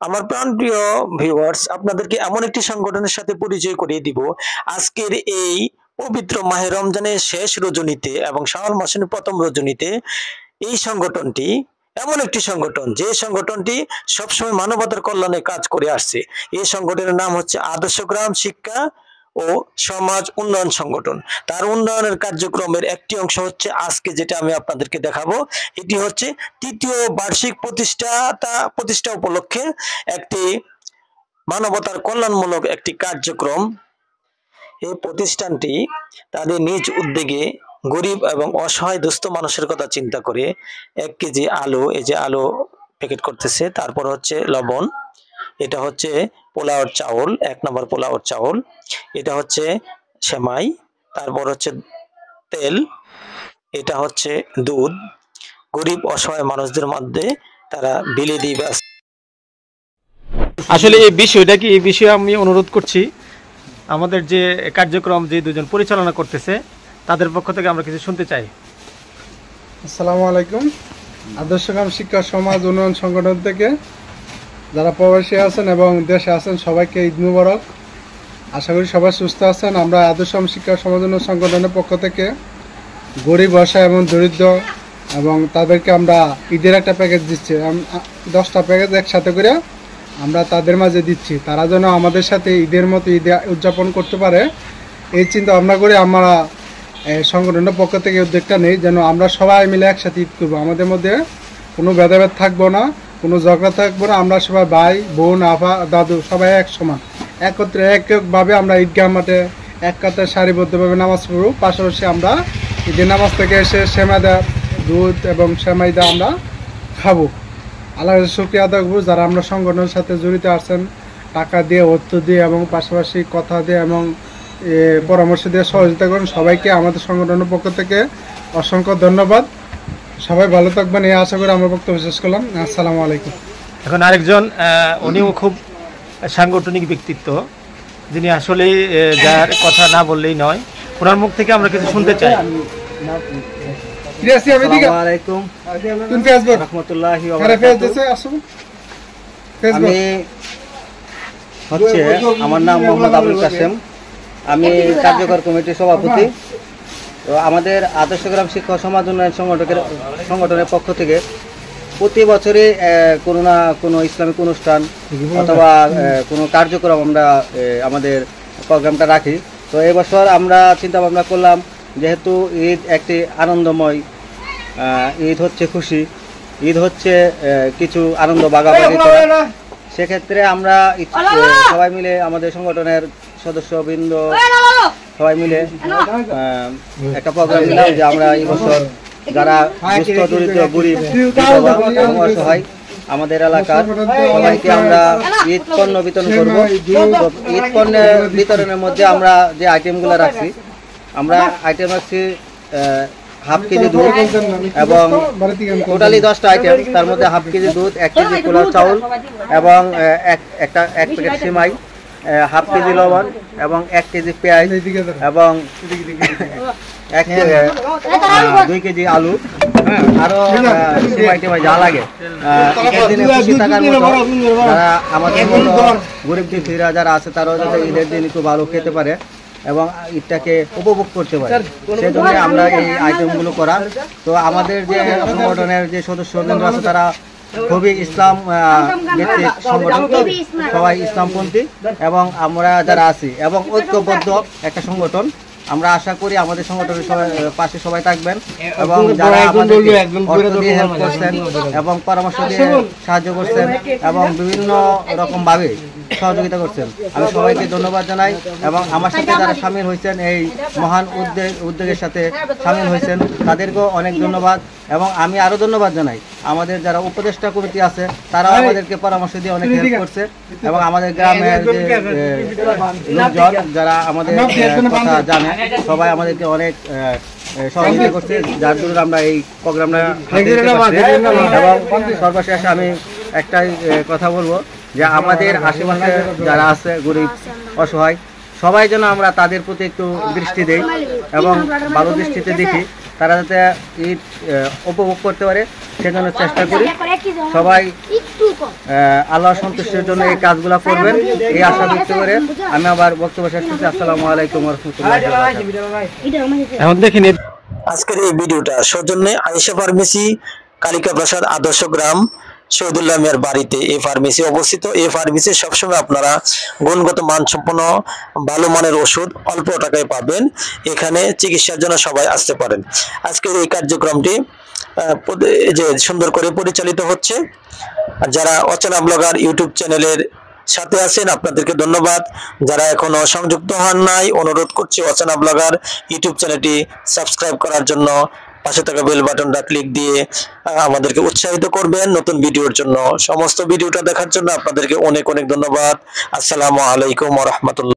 আমার প্রাণপ্রিয় ভিউয়ার্স, আপনাদেরকে এমন একটি সংগঠনের সাথে পরিচয় করিয়ে দিব আজকের এই পবিত্র মাহে রমজানের শেষ রজনীতে এবং শাওয়াল মাসের প্রথম রজনীতে। এই সংগঠনটি এমন একটি সংগঠন যে সংগঠনটি সবসময় মানবতার কল্যাণে কাজ করে আসছে। এই সংগঠনের নাম হচ্ছে আদর্শ গ্রাম শিক্ষা ও সমাজ উন্নয়ন সংগঠন। তার উন্নয়নের কার্যক্রমের একটি অংশ হচ্ছে আজকে যেটা আমি আপনাদেরকে দেখাবো। এটি হচ্ছে তৃতীয় বার্ষিক প্রতিষ্ঠা উপলক্ষে একটি মানবতার কল্যাণমূলক একটি কার্যক্রম। এই প্রতিষ্ঠানটি তাদের নিজ উদ্যোগে গরিব এবং অসহায় দুস্থ মানুষের কথা চিন্তা করে 1 কেজি আলু, এই যে আলু প্যাকেট করতেছে, তারপর হচ্ছে লবণ, এটা হচ্ছে পোলাওর চাউল, 1 নম্বর পোলাওর চাউল, এটা হচ্ছে সেমাই, তারপর হচ্ছে তেল, এটা হচ্ছে দুধ, গরিব অসহায় মানুষদের মধ্যে তারা বিলি দিবে। আসলে এই বিষয়টা কি, এই বিষয়ে আমি অনুরোধ করছি আমাদের যে কার্যক্রম যে দুজন পরিচালনা করতেছে তাদের পক্ষ থেকে আমরা কিছু শুনতে চাই। আসসালামু আলাইকুম। আদর্শ গ্রাম শিক্ষা সমাজ উন্নয়ন সংগঠন থেকে যারা প্রবাসী আছেন এবং দেশে আছেন সবাইকে ঈদ মুবারক। আশা করি সবাই সুস্থ আছেন। আমরা আদর্শ গ্রাম শিক্ষা সমাজ উন্নয়ন সংগঠনের পক্ষ থেকে গরিব অসহায় এবং দরিদ্র এবং তাদেরকে আমরা ঈদের একটা প্যাকেজ দিচ্ছি, 10টা প্যাকেজ একসাথে করে আমরা তাদের মাঝে দিচ্ছি। তারা যেন আমাদের সাথে ঈদের মতো ঈদ উদযাপন করতে পারে এই চিন্তা ভাবনা করে আমরা সংগঠনের পক্ষ থেকে উদ্যোগটা নেই, যেন আমরা সবাই মিলে একসাথে ঈদ করবো। আমাদের মধ্যে কোনো ভেদাভেদ থাকবো না, কোনো ঝগড়া থাকবো না। আমরা সবাই ভাই বোন আফা দাদু সবাই এক সমান একত্রে একভাবে আমরা ঈদগাহ মাঠে এক কাতারে সারিবদ্ধভাবে নামাজ পড়ব। পাশাপাশি আমরা ঈদের নামাজ থেকে এসে সেমাইদা দুধ এবং সেমাইদা আমরা খাবো। আল্লাহর শুকরিয়া আদায় করবো যারা আমরা সংগঠনের সাথে জড়িত আছেন, টাকা দিয়ে অর্থ দিয়ে এবং পাশাপাশি কথা দিয়ে এবং পরামর্শ দিয়ে সহযোগিতা করেন। সবাইকে আমাদের সংগঠনের পক্ষ থেকে অসংখ্য ধন্যবাদ। সবাই ভালো থাকবেন এই আশা করে আমরা বক্তব্য শেষ করলাম। আসসালামু আলাইকুম। এখন আরেকজন, উনিও খুব সাংগঠনিক ব্যক্তিত্ব, যিনি আসলে যার কথা না বললেই নয়, ওনার মুখ থেকে আমরা কিছু শুনতে চাই। আমার নাম মোহাম্মদ আবুল কাসেম, আমি কার্যকর কমিটির সভাপতি। তো আমাদের আদর্শ গ্রাম শিক্ষা সমাজ উন্নয়ন সংগঠনের পক্ষ থেকে প্রতি বছরই কোনো না কোনো ইসলামিক অনুষ্ঠান অথবা কোনো কার্যক্রম আমরা আমাদের প্রোগ্রামটা রাখি। তো এবছর আমরা চিন্তা ভাবনা করলাম, যেহেতু ঈদ একটি আনন্দময় ঈদ, হচ্ছে খুশি ঈদ, হচ্ছে কিছু আনন্দ ভাগাভাগি করা। সেক্ষেত্রে আমরা সবাই মিলে আমাদের সংগঠনের সদস্যবৃন্দ সবাই মিলে একটা প্রোগ্রাম দিলাম যে আমরা এই বছর যারা দুস্থ দরিদ্র গরিব অসহায় আমাদের এলাকার সবাইকে আমরা ঈদ পণ্য বিতরণ করব। ঈদ পণ্যের বিতরণের মধ্যে আমরা যে আইটেমগুলো রাখছি, আমরা আইটেম রাখছি হাফ কেজি দুধ এবং টোটালি 10টা আইটেম। তার মধ্যে হাফ কেজি দুধ, 1 কেজি পোলাও চাউল এবং এক প্যাকেট সিমাই, হাফ কেজি লবণ এবং 1 কেজি পেঁয়াজ এবং 2 কেজি আলু, আরো সিমাই যা লাগে। ঈদের খুশি থাকার মতো যারা আমাদের মতো গরিব দুঃখীরা যারা আছে তারাও যাতে ঈদের দিন একটু ভালো খেতে পারে এবং ঈদটাকে উপভোগ করতে পারে, সেজন্য আমরা এই আইটেমগুলো করা। তো আমাদের যে সংগঠনের যে সদস্যবৃন্দ আছে তারা খুবই ইসলাম ভিত্তিক সংগঠন, সবাই ইসলামপন্থী এবং আমরা যারা আছি এবং ঐক্যবদ্ধ একটা সংগঠন। আমরা আশা করি আমাদের সংগঠনের পাশে সবাই থাকবেন এবং যারা আমাদেরকে অর্থ দিয়ে হেল্প করছেন এবং পরামর্শ দিয়ে সাহায্য করছেন এবং বিভিন্ন রকমভাবে সহযোগিতা করছেন, আমি সবাইকে ধন্যবাদ জানাই। এবং আমার সাথে যারা সামিল হয়েছেন, এই মহান উদ্যোগের সাথে সামিল হয়েছেন, তাদেরকেও অনেক ধন্যবাদ। এবং আমি আরও ধন্যবাদ জানাই আমাদের যারা উপদেষ্টা কমিটি আছে, তারাও আমাদেরকে পরামর্শ দিয়ে অনেক হেল্প করছে এবং আমাদের গ্রামের যে লোকজন যারা আমাদের কথা জানে সবাই আমাদেরকে অনেক সহযোগিতা করছে, যার জন্য আমরা এই প্রোগ্রামটা। এবং সর্বশেষ আমি একটাই কথা বলবো যে আমাদের আশেপাশে যারা আছে গরিব অসহায় সবাই যেন আমরা তাদের প্রতি একটু দৃষ্টি দেই এবং ভালো দৃষ্টিতে দেখি, তারা যাতে ঈদ উপভোগ করতে পারে শেখানোর চেষ্টা করি। সবাই আল্লাহ সন্তুষ্টির জন্য এই কাজগুলো করবেন এই আশা ব্যক্ত করে আমি আবার বক্তব্য শেষ করছি। আসসালামু আলাইকুম ওয়া রাহমাতুল্লাহ। এখন দেখিনি আজকের এই ভিডিওটা সৌজন্যে আয়েশা ফার্মেসি, কালিকা প্রসাদ, আদর্শ গ্রাম, শহীদুল্লাহ মিয়ার বাড়িতে এই ফার্মেসি অবস্থিত। এই ফার্মেসি সবসময় আপনারা গুণগত মানসম্পন্ন ভালো মানের ওষুধ অল্প টাকায় পাবেন। এখানে চিকিৎসার জন্য সবাই আসতে পারেন। আজকের এই কার্যক্রমটি যে সুন্দর করে পরিচালিত হচ্ছে। যারা অচেনা ব্লগার ইউটিউব চ্যানেলের সাথে আছেন আপনাদেরকে ধন্যবাদ। যারা এখনো সংযুক্ত হন নাই, অনুরোধ করছি অচেনা ব্লগার ইউটিউব চ্যানেলটি সাবস্ক্রাইব করার জন্য, পাশে থাকা বেল বাটনটা ক্লিক দিয়ে আমাদেরকে উৎসাহিত করবেন নতুন ভিডিওর জন্য। সমস্ত ভিডিওটা দেখার জন্য আপনাদেরকে অনেক অনেক ধন্যবাদ। আসসালামু আলাইকুম ওয়া রাহমাতুল্লাহ।